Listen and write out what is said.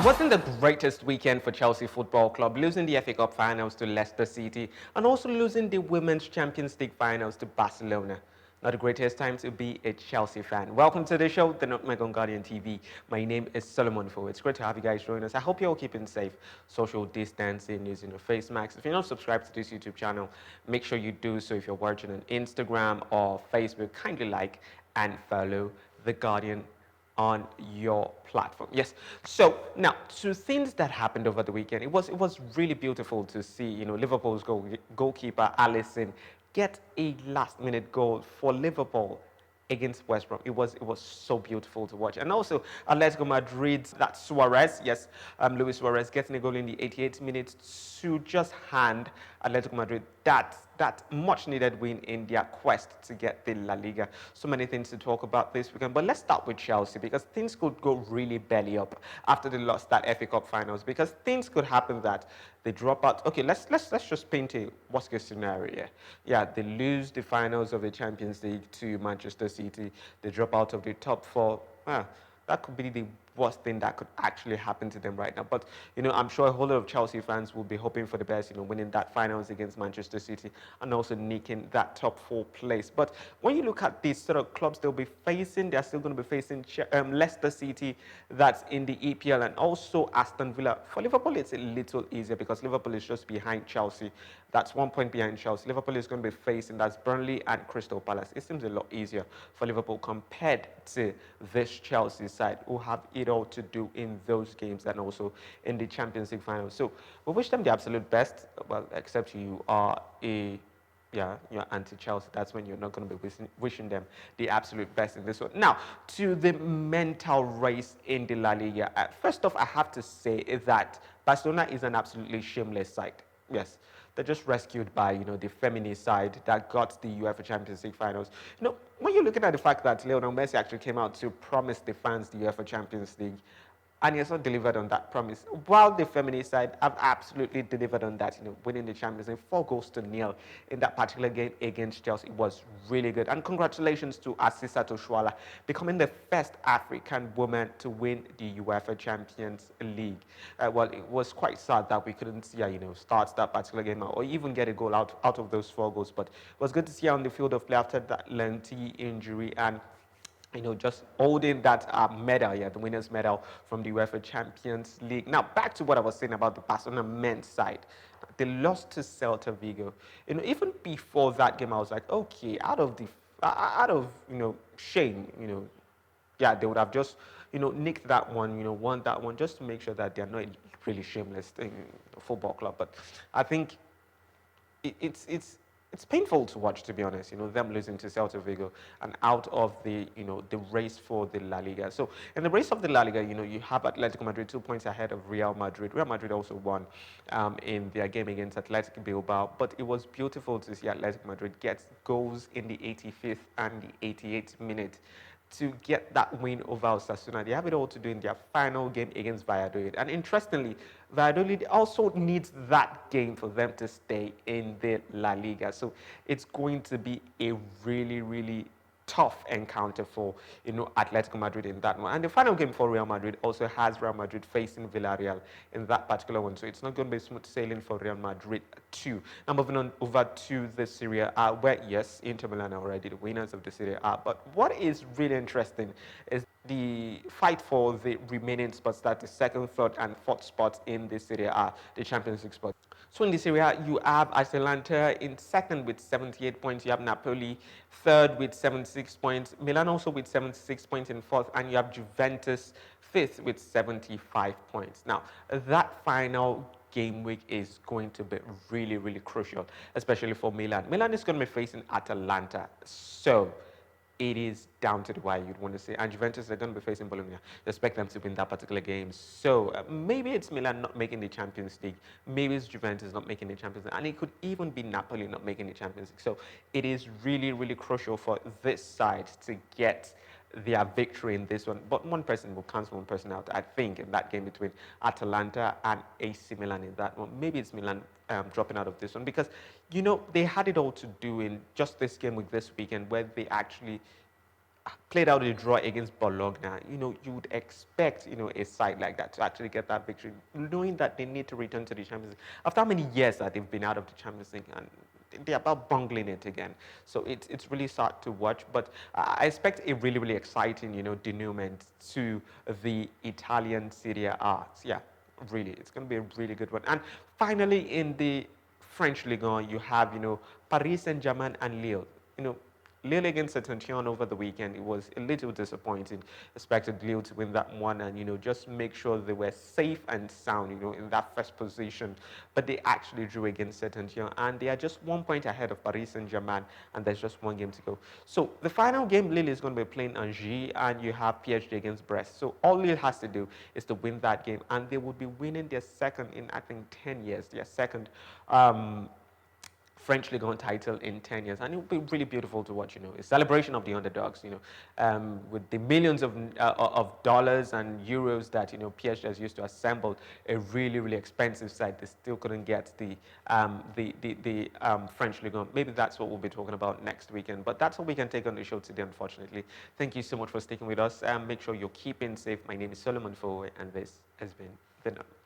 wasn't the greatest weekend for Chelsea Football Club, losing the FA Cup finals to Leicester City and also losing the Women's Champions League finals to Barcelona. Not the greatest time to be a Chelsea fan. Welcome to the show, the Nutmeg on Guardian TV. My name is Solomon Fo. It's great to have you guys join us. I hope you're all keeping safe, social distancing, using your face masks. If you're not subscribed to this YouTube channel, make sure you do so. If you're watching on Instagram or Facebook, kindly like and follow The Guardian on your platform. Yes. So now to things that happened over the weekend. It was really beautiful to see, Liverpool's goalkeeper Alisson get a last-minute goal for Liverpool against West Brom. It was so beautiful to watch. And also Atletico Madrid, that Suarez, yes, Luis Suarez getting a goal in the 88th minute to just hand Atletico Madrid that much needed win in their quest to get the La Liga. So many things to talk about this weekend, but let's start with Chelsea because things could go really belly up after they lost that FA Cup finals, because things could happen that they drop out. Okay, let's just paint a worst case scenario here. Yeah, they lose the finals of the Champions League to Manchester City. They drop out of the top four. That could be the worst thing that could actually happen to them right now. But, I'm sure a whole lot of Chelsea fans will be hoping for the best, winning that finals against Manchester City and also nicking that top four place. But when you look at these sort of clubs they'll be facing, they're still going to be facing Leicester City, that's in the EPL, and also Aston Villa. For Liverpool, it's a little easier because Liverpool is just behind Chelsea. That's 1 point behind Chelsea. Liverpool is going to be facing, that's Burnley and Crystal Palace. It seems a lot easier for Liverpool compared to this Chelsea side, who have it all to do in those games and also in the Champions League final. So we wish them the absolute best, well, except you are you're anti-Chelsea. That's when you're not going to be wishing them the absolute best in this one. Now, to the mental race in the La Liga. First off, I have to say that Barcelona is an absolutely shameless side. Yes, they're just rescued by, the feminine side that got the UEFA Champions League finals. When you're looking at the fact that Lionel Messi actually came out to promise the fans the UEFA Champions League, and he has not delivered on that promise. While the feminine side have absolutely delivered on that, winning the Champions League 4-0 in that particular game against Chelsea was really good. And congratulations to Asisa Toshwala, becoming the first African woman to win the UEFA Champions League. Well, it was quite sad that we couldn't see her, start that particular game or even get a goal out of those 4 goals. But it was good to see her on the field of play after that lengthy injury and just holding that medal, the winner's medal from the UEFA Champions League. Now, back to what I was saying about the Barcelona men's side. They lost to Celta Vigo. Even before that game, I was like, okay, out of shame, they would have just, nicked that one, won that one, just to make sure that they're not really shameless in the football club. But I think it's painful to watch, to be honest, them losing to Celta Vigo and out of the, the race for the La Liga. So in the race of the La Liga, you have Atletico Madrid 2 points ahead of Real Madrid. Real Madrid also won in their game against Athletic Bilbao, but it was beautiful to see Atletico Madrid get goals in the 85th and the 88th minute to get that win over Osasuna. They have it all to do in their final game against Valladolid. And interestingly, Valladolid also needs that game for them to stay in the La Liga. So it's going to be a really, really tough encounter for Atletico Madrid in that one. And the final game for Real Madrid also has Real Madrid facing Villarreal in that particular one. So it's not going to be smooth sailing for Real Madrid too. Now moving on over to the Serie A, where yes, Inter Milan are already the winners of the Serie A. But what is really interesting is the fight for the remaining spots, that the second, third, and fourth spots in the Serie A, the Champions League spot. So in this area, you have Atalanta in second with 78 points. You have Napoli third with 76 points. Milan also with 76 points in fourth. And you have Juventus fifth with 75 points. Now, that final game week is going to be really, really crucial, especially for Milan. Milan is going to be facing Atalanta. So it is down to the wire, you'd want to say. And Juventus are going to be facing Bologna. You expect them to win that particular game. So maybe it's Milan not making the Champions League. Maybe it's Juventus not making the Champions League. And it could even be Napoli not making the Champions League. So it is really, really crucial for this side to get their victory in this one. But one person will cancel one person out, I think, in that game between Atalanta and AC Milan in that one. Maybe it's Milan dropping out of this one because, they had it all to do in just this game with this weekend where they actually played out a draw against Bologna, you would expect, a side like that to actually get that victory, knowing that they need to return to the Champions League. After how many years that they've been out of the Champions League, and they're about bungling it again. So it's really sad to watch, but I expect a really, really exciting, denouement to the Italian Serie A. Yeah, really, it's going to be a really good one. And finally, in the French Ligue 1, you have, Paris Saint-Germain and Lille. You know, Lille against Saint-Etienne over the weekend, it was a little disappointing. Expected Lille to win that one and, just make sure they were safe and sound, in that first position. But they actually drew against Saint-Etienne, and they are just 1 point ahead of Paris Saint-Germain, and there's just one game to go. So the final game, Lille is going to be playing Angers, and you have PSG against Brest. So all Lille has to do is to win that game, and they would be winning their second in, I think, 10 years, their second French League One title in 10 years. And it would be really beautiful to watch, a celebration of the underdogs, with the millions of dollars and euros that, PSG has used to assemble a really, really expensive side. They still couldn't get the French League One. Maybe that's what we'll be talking about next weekend. But that's all we can take on the show today, unfortunately. Thank you so much for sticking with us. Make sure you're keeping safe. My name is Solomon Fowe, and this has been The Note.